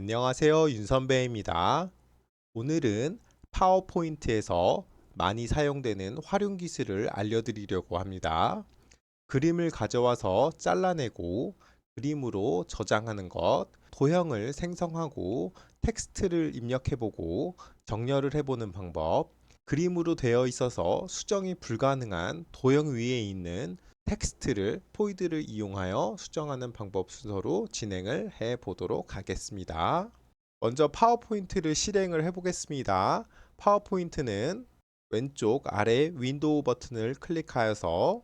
안녕하세요. 윤선배입니다. 오늘은 파워포인트에서 많이 사용되는 활용 기술을 알려드리려고 합니다. 그림을 가져와서 잘라내고 그림으로 저장하는 것, 도형을 생성하고 텍스트를 입력해보고 정렬을 해보는 방법, 그림으로 되어 있어서 수정이 불가능한 도형 위에 있는 텍스트를 포이드를 이용하여 수정하는 방법 순서로 진행을 해 보도록 하겠습니다. 먼저 파워포인트를 실행을 해 보겠습니다. 파워포인트는 왼쪽 아래 윈도우 버튼을 클릭하여서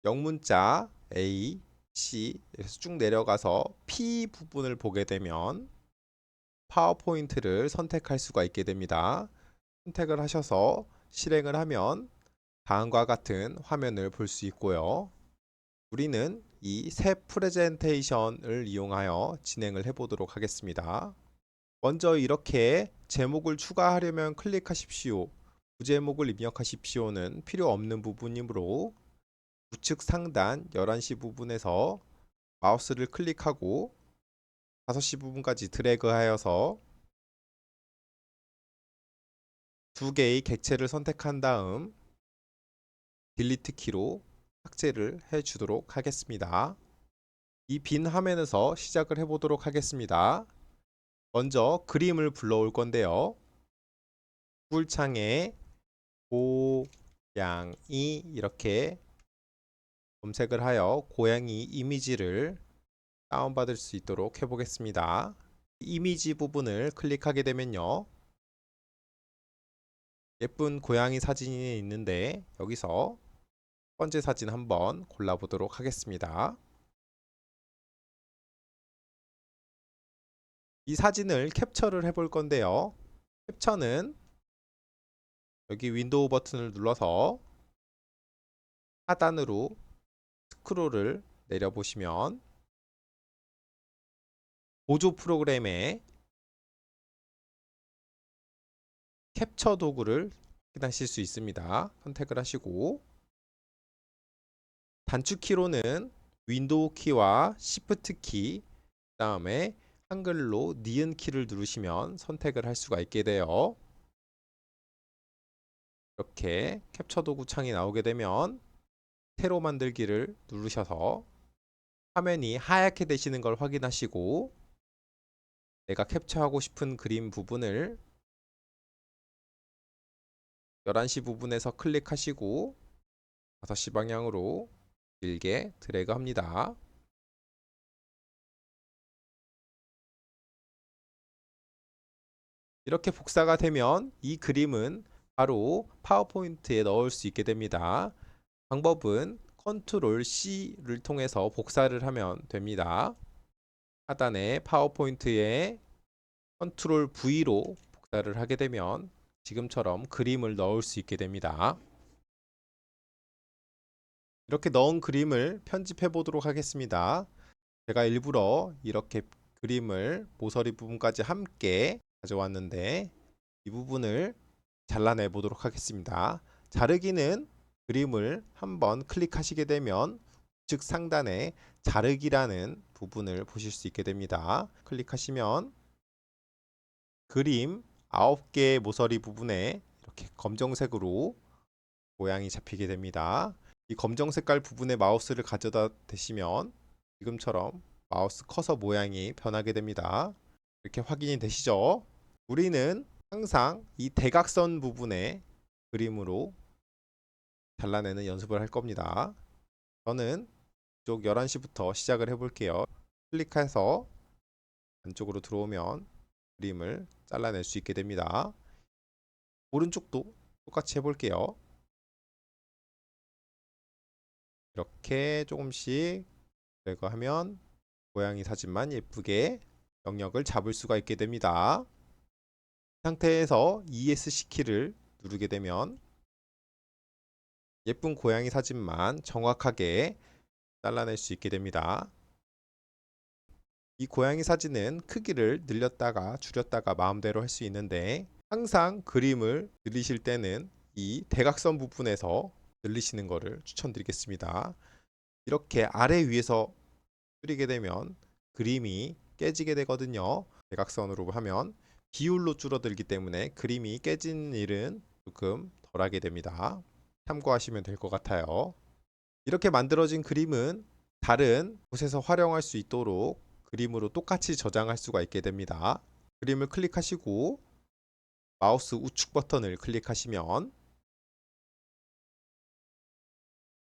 영문자 A, C에서 쭉 내려가서 P 부분을 보게 되면 파워포인트를 선택할 수가 있게 됩니다. 선택을 하셔서 실행을 하면 다음과 같은 화면을 볼 수 있고요. 우리는 이 새 프레젠테이션을 이용하여 진행을 해 보도록 하겠습니다. 먼저 이렇게 제목을 추가하려면 클릭하십시오. 부제목을 입력하십시오는 필요 없는 부분이므로 우측 상단 11시 부분에서 마우스를 클릭하고 5시 부분까지 드래그하여서 두 개의 객체를 선택한 다음 딜리트 키로 삭제를 해 주도록 하겠습니다. 이 빈 화면에서 시작을 해 보도록 하겠습니다. 먼저 그림을 불러올 건데요. 구글 창에 고양이 이렇게 검색을 하여 고양이 이미지를 다운받을 수 있도록 해보겠습니다. 이미지 부분을 클릭하게 되면요. 예쁜 고양이 사진이 있는데 여기서 첫 번째 사진 한번 골라보도록 하겠습니다. 이 사진을 캡처를 해볼 건데요. 캡처는 여기 윈도우 버튼을 눌러서 하단으로 스크롤을 내려보시면 보조 프로그램에 캡처 도구를 확인하실 수 있습니다. 선택을 하시고 단축키로는 윈도우 키와 시프트 키, 그 다음에 한글로 니은 키를 누르시면 선택을 할 수가 있게 돼요. 이렇게 캡처 도구 창이 나오게 되면 새로 만들기를 누르셔서 화면이 하얗게 되시는 걸 확인하시고 내가 캡처하고 싶은 그림 부분을 11시 부분에서 클릭하시고 5시 방향으로 길게 드래그 합니다. 이렇게 복사가 되면 이 그림은 바로 파워포인트에 넣을 수 있게 됩니다. 방법은 컨트롤 C를 통해서 복사를 하면 됩니다. 하단에 파워포인트에 컨트롤 V로 복사를 하게 되면 지금처럼 그림을 넣을 수 있게 됩니다. 이렇게 넣은 그림을 편집해 보도록 하겠습니다. 제가 일부러 이렇게 그림을 모서리 부분까지 함께 가져왔는데 이 부분을 잘라내 보도록 하겠습니다. 자르기는 그림을 한번 클릭하시게 되면 우측 상단에 자르기라는 부분을 보실 수 있게 됩니다. 클릭하시면 그림 9개의 모서리 부분에 이렇게 검정색으로 모양이 잡히게 됩니다. 이 검정 색깔 부분에 마우스를 가져다 대시면 지금처럼 마우스 커서 모양이 변하게 됩니다. 이렇게 확인이 되시죠? 우리는 항상 이 대각선 부분에 그림으로 잘라내는 연습을 할 겁니다. 저는 이쪽 11시부터 시작을 해 볼게요. 클릭해서 안쪽으로 들어오면 그림을 잘라낼 수 있게 됩니다. 오른쪽도 똑같이 해 볼게요. 이렇게 조금씩 제거 하면 고양이 사진만 예쁘게 영역을 잡을 수가 있게 됩니다. 이 상태에서 ESC 키를 누르게 되면 예쁜 고양이 사진만 정확하게 잘라낼 수 있게 됩니다. 이 고양이 사진은 크기를 늘렸다가 줄였다가 마음대로 할 수 있는데 항상 그림을 늘리실 때는 이 대각선 부분에서 늘리시는 것을 추천드리겠습니다. 이렇게 아래 위에서 줄이게 되면 그림이 깨지게 되거든요. 대각선으로 하면 비율로 줄어들기 때문에 그림이 깨지는 일은 조금 덜하게 됩니다. 참고하시면 될 것 같아요. 이렇게 만들어진 그림은 다른 곳에서 활용할 수 있도록 그림으로 똑같이 저장할 수가 있게 됩니다. 그림을 클릭하시고 마우스 우측 버튼을 클릭하시면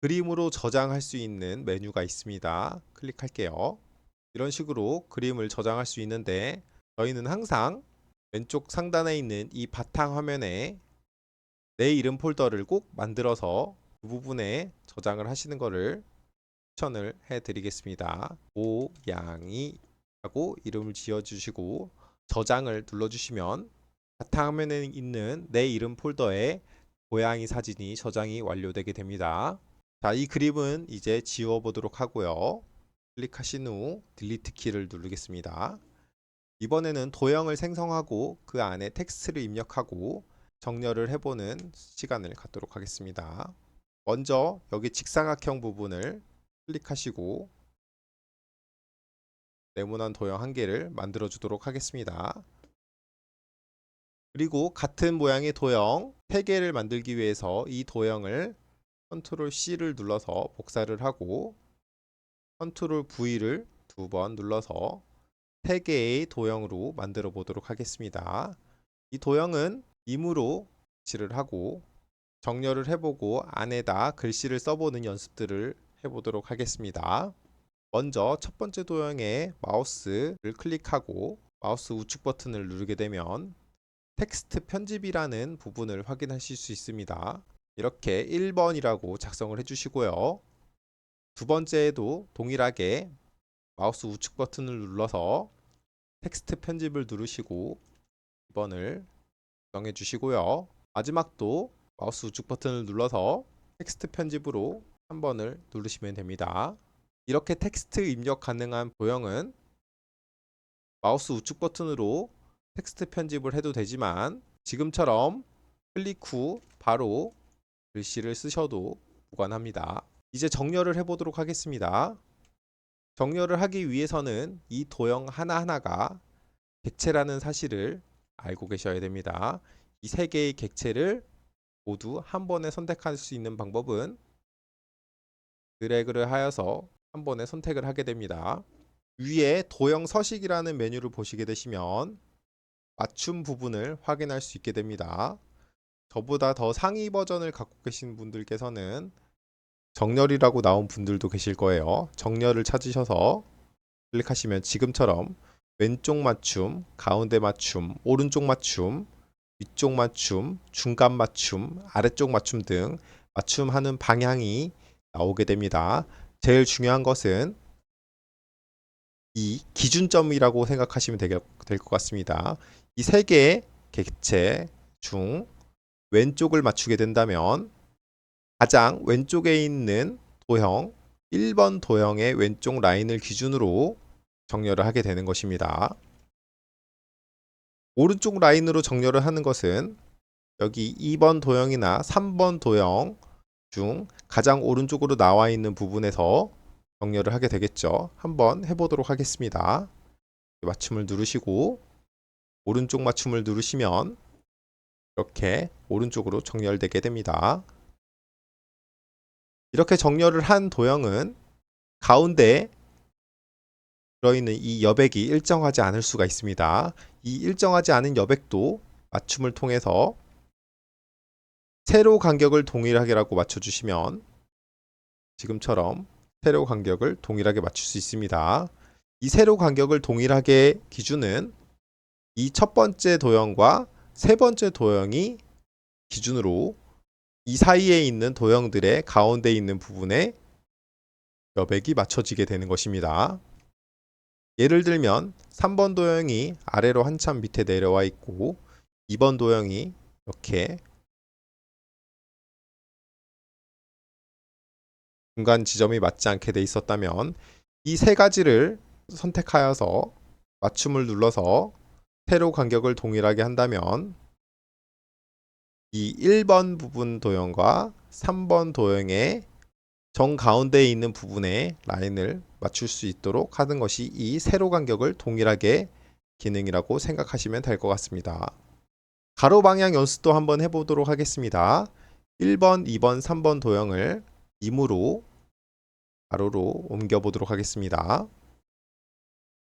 그림으로 저장할 수 있는 메뉴가 있습니다. 클릭할게요. 이런 식으로 그림을 저장할 수 있는데 저희는 항상 왼쪽 상단에 있는 이 바탕 화면에 내 이름 폴더를 꼭 만들어서 그 부분에 저장을 하시는 것을 추천을 해드리겠습니다. 고양이 하고 이름을 지어주시고 저장을 눌러주시면 바탕화면에 있는 내 이름 폴더에 고양이 사진이 저장이 완료되게 됩니다. 자, 이 그림은 이제 지워보도록 하고요. 클릭하신 후 딜리트 키를 누르겠습니다. 이번에는 도형을 생성하고 그 안에 텍스트를 입력하고 정렬을 해보는 시간을 갖도록 하겠습니다. 먼저 여기 직사각형 부분을 클릭하시고 네모난 도형 한 개를 만들어 주도록 하겠습니다. 그리고 같은 모양의 도형 3개를 만들기 위해서 이 도형을 컨트롤 C를 눌러서 복사를 하고 컨트롤 V를 2번 눌러서 3개의 도형으로 만들어 보도록 하겠습니다. 이 도형은 임으로 배치를 하고 정렬을 해보고 안에다 글씨를 써보는 연습들을 해보도록 하겠습니다. 먼저 첫 번째 도형에 마우스를 클릭하고 마우스 우측 버튼을 누르게 되면 텍스트 편집이라는 부분을 확인하실 수 있습니다. 이렇게 1번이라고 작성을 해주시고요. 두 번째에도 동일하게 마우스 우측 버튼을 눌러서 텍스트 편집을 누르시고 2번을 정해 주시고요. 마지막도 마우스 우측 버튼을 눌러서 텍스트 편집으로 3번을 누르시면 됩니다. 이렇게 텍스트 입력 가능한 도형은 마우스 우측 버튼으로 텍스트 편집을 해도 되지만 지금처럼 클릭 후 바로 글씨를 쓰셔도 무관합니다. 이제 정렬을 해보도록 하겠습니다. 정렬을 하기 위해서는 이 도형 하나하나가 객체라는 사실을 알고 계셔야 됩니다. 이 3개의 객체를 모두 한 번에 선택할 수 있는 방법은 드래그를 하여서 한 번에 선택을 하게 됩니다. 위에 도형 서식이라는 메뉴를 보시게 되시면 맞춤 부분을 확인할 수 있게 됩니다. 저보다 더 상위 버전을 갖고 계신 분들께서는 정렬이라고 나온 분들도 계실 거예요. 정렬을 찾으셔서 클릭하시면 지금처럼 왼쪽 맞춤, 가운데 맞춤, 오른쪽 맞춤, 위쪽 맞춤, 중간 맞춤, 아래쪽 맞춤 등 맞춤하는 방향이 나오게 됩니다. 제일 중요한 것은 이 기준점이라고 생각하시면 될 것 같습니다. 이 3개의 객체 중 왼쪽을 맞추게 된다면 가장 왼쪽에 있는 도형 1번 도형의 왼쪽 라인을 기준으로 정렬을 하게 되는 것입니다. 오른쪽 라인으로 정렬을 하는 것은 여기 2번 도형이나 3번 도형 중 가장 오른쪽으로 나와 있는 부분에서 정렬을 하게 되겠죠. 한번 해보도록 하겠습니다. 맞춤을 누르시고 오른쪽 맞춤을 누르시면 이렇게 오른쪽으로 정렬되게 됩니다. 이렇게 정렬을 한 도형은 가운데 들어있는 이 여백이 일정하지 않을 수가 있습니다. 이 일정하지 않은 여백도 맞춤을 통해서 세로 간격을 동일하게라고 맞춰주시면 지금처럼 세로 간격을 동일하게 맞출 수 있습니다. 이 세로 간격을 동일하게 기준은 이 첫 번째 도형과 세 번째 도형이 기준으로 이 사이에 있는 도형들의 가운데 있는 부분에 여백이 맞춰지게 되는 것입니다. 예를 들면 3번 도형이 아래로 한참 밑에 내려와 있고 2번 도형이 이렇게 중간 지점이 맞지 않게 돼 있었다면 이 세 가지를 선택하여서 맞춤을 눌러서 세로 간격을 동일하게 한다면 이 1번 부분 도형과 3번 도형의 정 가운데에 있는 부분에 라인을 맞출 수 있도록 하는 것이 이 세로 간격을 동일하게 기능이라고 생각하시면 될 것 같습니다. 가로 방향 연습도 한번 해보도록 하겠습니다. 1번, 2번, 3번 도형을 임으로 가로로 옮겨 보도록 하겠습니다.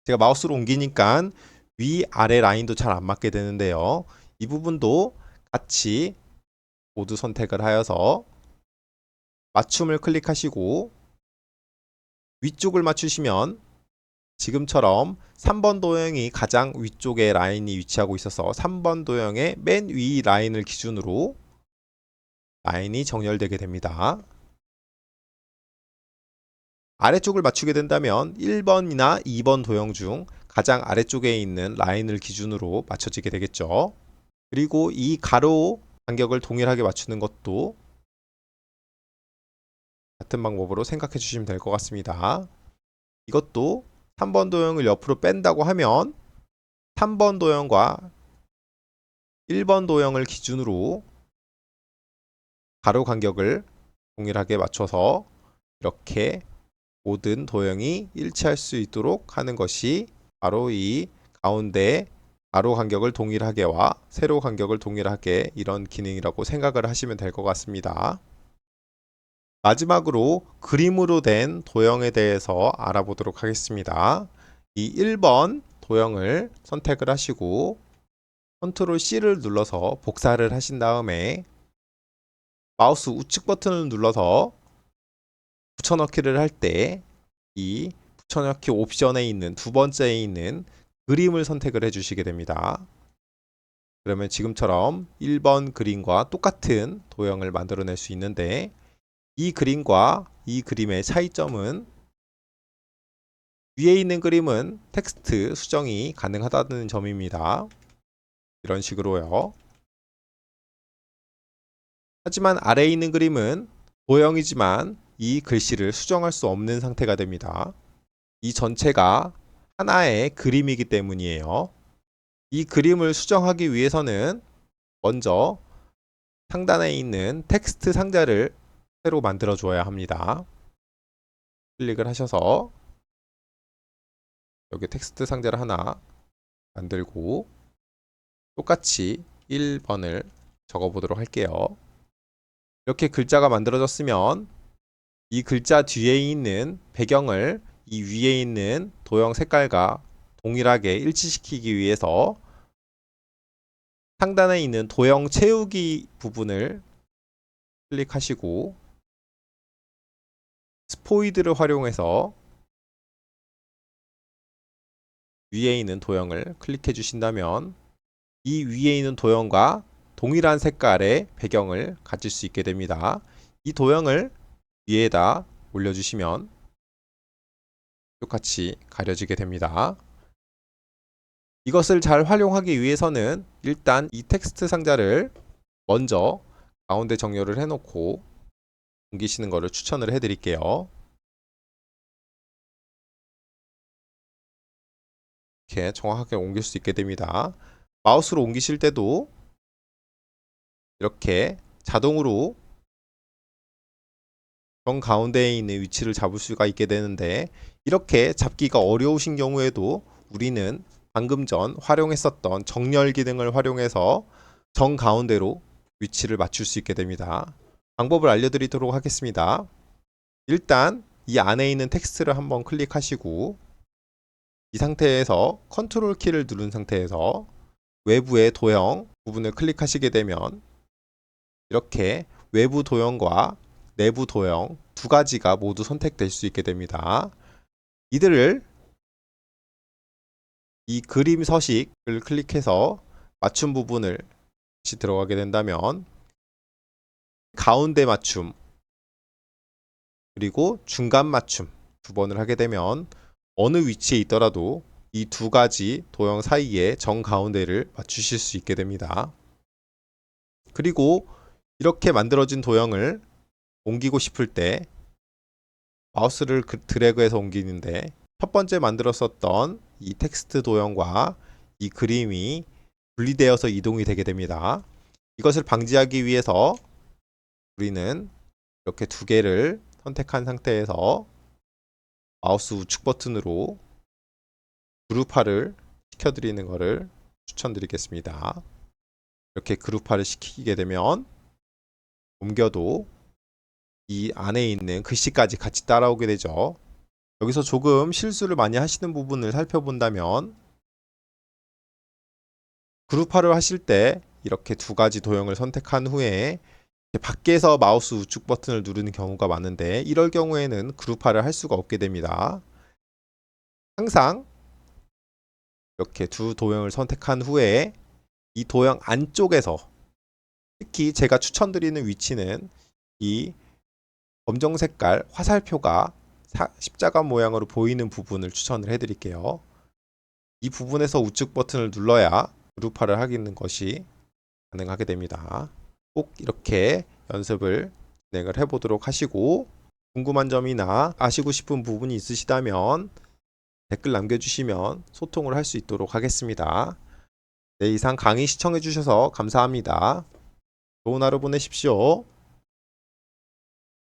제가 마우스로 옮기니까 위, 아래 라인도 잘 안 맞게 되는데요. 이 부분도 같이 모두 선택을 하여서 맞춤을 클릭하시고 위쪽을 맞추시면 지금처럼 3번 도형이 가장 위쪽에 라인이 위치하고 있어서 3번 도형의 맨 위 라인을 기준으로 라인이 정렬되게 됩니다. 아래쪽을 맞추게 된다면 1번이나 2번 도형 중 가장 아래쪽에 있는 라인을 기준으로 맞춰지게 되겠죠. 그리고 이 가로 간격을 동일하게 맞추는 것도 같은 방법으로 생각해 주시면 될 것 같습니다. 이것도 3번 도형을 옆으로 뺀다고 하면 3번 도형과 1번 도형을 기준으로 가로 간격을 동일하게 맞춰서 이렇게 모든 도형이 일치할 수 있도록 하는 것이 바로 이 가운데 가로 간격을 동일하게와 세로 간격을 동일하게 이런 기능이라고 생각을 하시면 될 것 같습니다. 마지막으로 그림으로 된 도형에 대해서 알아보도록 하겠습니다. 이 1번 도형을 선택을 하시고 컨트롤 C를 눌러서 복사를 하신 다음에 마우스 우측 버튼을 눌러서 붙여넣기를 할 때 이 붙여넣기 옵션에 있는 두 번째에 있는 그림을 선택을 해 주시게 됩니다. 그러면 지금처럼 1번 그림과 똑같은 도형을 만들어낼 수 있는데 이 그림과 이 그림의 차이점은 위에 있는 그림은 텍스트 수정이 가능하다는 점입니다. 이런 식으로요. 하지만 아래에 있는 그림은 도형이지만 이 글씨를 수정할 수 없는 상태가 됩니다. 이 전체가 하나의 그림이기 때문이에요. 이 그림을 수정하기 위해서는 먼저 상단에 있는 텍스트 상자를 새로 만들어 줘야 합니다. 클릭을 하셔서 여기 텍스트 상자를 하나 만들고 똑같이 1번을 적어 보도록 할게요. 이렇게 글자가 만들어졌으면 이 글자 뒤에 있는 배경을 이 위에 있는 도형 색깔과 동일하게 일치시키기 위해서 상단에 있는 도형 채우기 부분을 클릭하시고 스포이드를 활용해서 위에 있는 도형을 클릭해 주신다면 이 위에 있는 도형과 동일한 색깔의 배경을 가질 수 있게 됩니다. 이 도형을 위에다 올려주시면 똑같이 가려지게 됩니다. 이것을 잘 활용하기 위해서는 일단 이 텍스트 상자를 먼저 가운데 정렬을 해놓고 옮기시는 것을 추천을 해드릴게요. 이렇게 정확하게 옮길 수 있게 됩니다. 마우스로 옮기실 때도 이렇게 자동으로 정 가운데에 있는 위치를 잡을 수가 있게 되는데 이렇게 잡기가 어려우신 경우에도 우리는 방금 전 활용했었던 정렬 기능을 활용해서 정 가운데로 위치를 맞출 수 있게 됩니다. 방법을 알려드리도록 하겠습니다. 일단 이 안에 있는 텍스트를 한번 클릭하시고 이 상태에서 컨트롤 키를 누른 상태에서 외부의 도형 부분을 클릭하시게 되면 이렇게 외부 도형과 내부 도형 두 가지가 모두 선택될 수 있게 됩니다. 이들을 이 그림 서식을 클릭해서 맞춤 부분을 다시 들어가게 된다면 가운데 맞춤 그리고 중간 맞춤 두 번을 하게 되면 어느 위치에 있더라도 이 두 가지 도형 사이에 정 가운데를 맞추실 수 있게 됩니다. 그리고 이렇게 만들어진 도형을 옮기고 싶을 때 마우스를 드래그해서 옮기는데 첫 번째 만들었었던 이 텍스트 도형과 이 그림이 분리되어서 이동이 되게 됩니다. 이것을 방지하기 위해서 우리는 이렇게 두 개를 선택한 상태에서 마우스 우측 버튼으로 그룹화를 시켜드리는 것을 추천드리겠습니다. 이렇게 그룹화를 시키게 되면 옮겨도 이 안에 있는 글씨까지 같이 따라오게 되죠. 여기서 조금 실수를 많이 하시는 부분을 살펴본다면 그룹화를 하실 때 이렇게 두 가지 도형을 선택한 후에 밖에서 마우스 우측 버튼을 누르는 경우가 많은데 이럴 경우에는 그룹화를 할 수가 없게 됩니다. 항상 이렇게 두 도형을 선택한 후에 이 도형 안쪽에서 특히 제가 추천드리는 위치는 이 검정 색깔 화살표가 십자가 모양으로 보이는 부분을 추천을 해드릴게요. 이 부분에서 우측 버튼을 눌러야 그룹화를 하는 것이 가능하게 됩니다. 꼭 이렇게 연습을 진행을 해보도록 하시고 궁금한 점이나 아시고 싶은 부분이 있으시다면 댓글 남겨주시면 소통을 할 수 있도록 하겠습니다. 네, 이상 강의 시청해주셔서 감사합니다. 좋은 하루 보내십시오.